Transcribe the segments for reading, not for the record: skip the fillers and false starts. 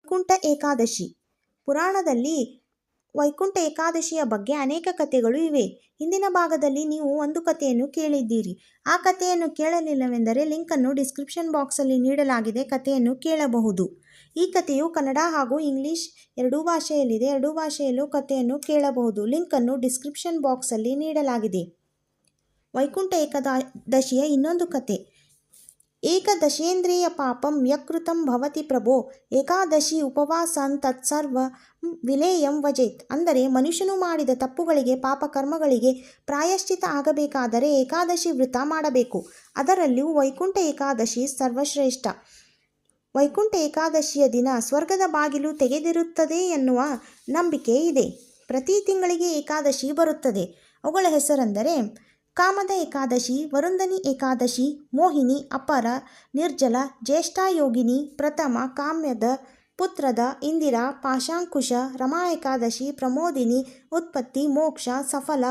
ವೈಕುಂಠ ಏಕಾದಶಿ. ಪುರಾಣದಲ್ಲಿ ವೈಕುಂಠ ಏಕಾದಶಿಯ ಬಗ್ಗೆ ಅನೇಕ ಕಥೆಗಳು ಇವೆ. ಹಿಂದಿನ ಭಾಗದಲ್ಲಿ ನೀವು ಒಂದು ಕಥೆಯನ್ನು ಕೇಳಿದ್ದೀರಿ. ಆ ಕಥೆಯನ್ನು ಕೇಳಲಿಲ್ಲವೆಂದರೆ ಲಿಂಕನ್ನು ಡಿಸ್ಕ್ರಿಪ್ಷನ್ ಬಾಕ್ಸಲ್ಲಿ ನೀಡಲಾಗಿದೆ, ಕಥೆಯನ್ನು ಕೇಳಬಹುದು. ಈ ಕಥೆಯು ಕನ್ನಡ ಹಾಗೂ ಇಂಗ್ಲಿಷ್ ಎರಡೂ ಭಾಷೆಯಲ್ಲಿದೆ. ಎರಡೂ ಭಾಷೆಯಲ್ಲೂ ಕಥೆಯನ್ನು ಕೇಳಬಹುದು. ಲಿಂಕನ್ನು ಡಿಸ್ಕ್ರಿಪ್ಷನ್ ಬಾಕ್ಸಲ್ಲಿ ನೀಡಲಾಗಿದೆ. ವೈಕುಂಠ ಏಕಾದಶಿಯ ಇನ್ನೊಂದು ಕಥೆ. ಏಕದಶೇಂದ್ರಿಯ ಪಾಪಂ ಯಕೃತಂ ಭವತಿ ಪ್ರಭೋ ಏಕಾದಶಿ ಉಪವಾಸನ್ ತತ್ಸರ್ವ ವಿಲೇಯಂ ವಜೇತ್. ಅಂದರೆ ಮನುಷ್ಯನು ಮಾಡಿದ ತಪ್ಪುಗಳಿಗೆ, ಪಾಪಕರ್ಮಗಳಿಗೆ ಪ್ರಾಯಶ್ಚಿತ ಆಗಬೇಕಾದರೆ ಏಕಾದಶಿ ವ್ರತ ಮಾಡಬೇಕು. ಅದರಲ್ಲಿಯೂ ವೈಕುಂಠ ಏಕಾದಶಿ ಸರ್ವಶ್ರೇಷ್ಠ. ವೈಕುಂಠ ಏಕಾದಶಿಯ ದಿನ ಸ್ವರ್ಗದ ಬಾಗಿಲು ತೆಗೆದಿರುತ್ತದೆ ಎನ್ನುವ ನಂಬಿಕೆ ಇದೆ. ಪ್ರತಿ ತಿಂಗಳಿಗೆ ಏಕಾದಶಿ ಬರುತ್ತದೆ. ಅವುಗಳ ಹೆಸರೆಂದರೆ ಕಾಮದ ಏಕಾದಶಿ, ವರುಂಧನಿ ಏಕಾದಶಿ, ಮೋಹಿನಿ, ಅಪರ, ನಿರ್ಜಲ, ಜ್ಯೇಷ್ಠಾ ಯೋಗಿನಿ, ಪ್ರಥಮ, ಕಾಮ್ಯದ, ಪುತ್ರದ, ಇಂದಿರಾ, ಪಾಶಾಂಕುಶ, ರಮಾ ಏಕಾದಶಿ, ಪ್ರಮೋದಿನಿ, ಉತ್ಪತ್ತಿ, ಮೋಕ್ಷ, ಸಫಲ,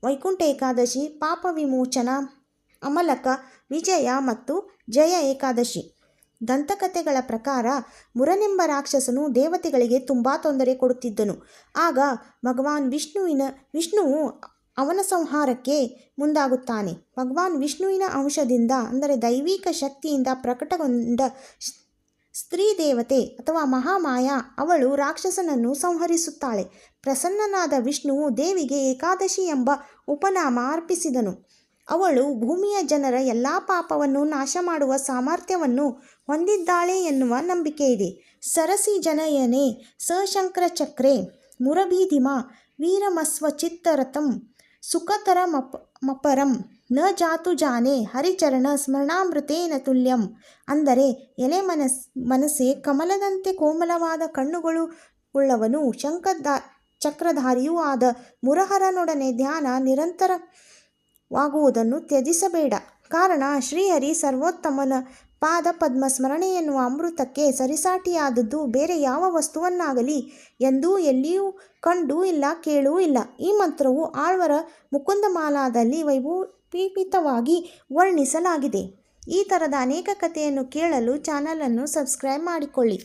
ವೈಕುಂಠ ಏಕಾದಶಿ, ಪಾಪ ವಿಮೋಚನ, ಅಮಲಕ, ವಿಜಯ ಮತ್ತು ಜಯ ಏಕಾದಶಿ. ದಂತಕಥೆಗಳ ಪ್ರಕಾರ ಮುರನೆಂಬ ರಾಕ್ಷಸನು ದೇವತೆಗಳಿಗೆ ತುಂಬ ತೊಂದರೆ ಕೊಡುತ್ತಿದ್ದನು. ಆಗ ಭಗವಾನ್ ವಿಷ್ಣುವು ಅವನ ಸಂಹಾರಕ್ಕೆ ಮುಂದಾಗುತ್ತಾನೆ. ಭಗವಾನ್ ವಿಷ್ಣುವಿನ ಅಂಶದಿಂದ ಅಂದರೆ ದೈವಿಕ ಶಕ್ತಿಯಿಂದ ಪ್ರಕಟಗೊಂಡ ಸ್ತ್ರೀ ದೇವತೆ ಅಥವಾ ಮಹಾಮಾಯಾ ಅವಳು ರಾಕ್ಷಸನನ್ನು ಸಂಹರಿಸುತ್ತಾಳೆ. ಪ್ರಸನ್ನನಾದ ವಿಷ್ಣುವು ದೇವಿಗೆ ಏಕಾದಶಿ ಎಂಬ ಉಪನಾಮ ಅರ್ಪಿಸಿದನು. ಅವಳು ಭೂಮಿಯ ಜನರ ಎಲ್ಲ ಪಾಪವನ್ನು ನಾಶ ಮಾಡುವ ಸಾಮರ್ಥ್ಯವನ್ನು ಹೊಂದಿದ್ದಾಳೆ ಎನ್ನುವ ನಂಬಿಕೆ ಇದೆ. ಸರಸಿ ಜನಯನೆ ಸಶಂಕರ ಚಕ್ರೆ ಮುರಭೀಧಿಮ ವೀರಮಸ್ವಚಿತ್ತರಥಂ ಸುಖತರ ಮಪರಂ ನ ಜಾತು ಜಾನೆ ಹರಿಚರಣ ಸ್ಮರಣಾಮೃತೇನ ತುಲ್ಯಂ. ಅಂದರೆ ಎಲೆ ಮನಸ್ಸೆ ಕಮಲದಂತೆ ಕೋಮಲವಾದ ಕಣ್ಣುಗಳು ಉಳ್ಳವನು, ಚಕ್ರಧಾರಿಯೂ ಆದ ಮುರಹರನೊಡನೆ ಧ್ಯಾನ ನಿರಂತರವಾಗುವುದನ್ನು ತ್ಯಜಿಸಬೇಡ. ಕಾರಣ ಶ್ರೀಹರಿ ಸರ್ವೋತ್ತಮನ ಪಾದ ಪದ್ಮ ಸ್ಮರಣೆ ಎನ್ನುವ ಅಮೃತಕ್ಕೆ ಸರಿಸಾಟಿಯಾದದ್ದು ಬೇರೆ ಯಾವ ವಸ್ತುವನ್ನಾಗಲಿ ಎಂದೂ ಎಲ್ಲಿಯೂ ಕಂಡೂ ಇಲ್ಲ, ಕೇಳೂ ಇಲ್ಲ. ಈ ಮಂತ್ರವು ಆಳ್ವರ ಮುಕುಂದಮಾಲಾದಲ್ಲಿ ವೈಭವೀತವಾಗಿ ವರ್ಣಿಸಲಾಗಿದೆ. ಈ ಥರದ ಅನೇಕ ಕಥೆಯನ್ನು ಕೇಳಲು ಚಾನಲನ್ನು ಸಬ್ಸ್ಕ್ರೈಬ್ ಮಾಡಿಕೊಳ್ಳಿ.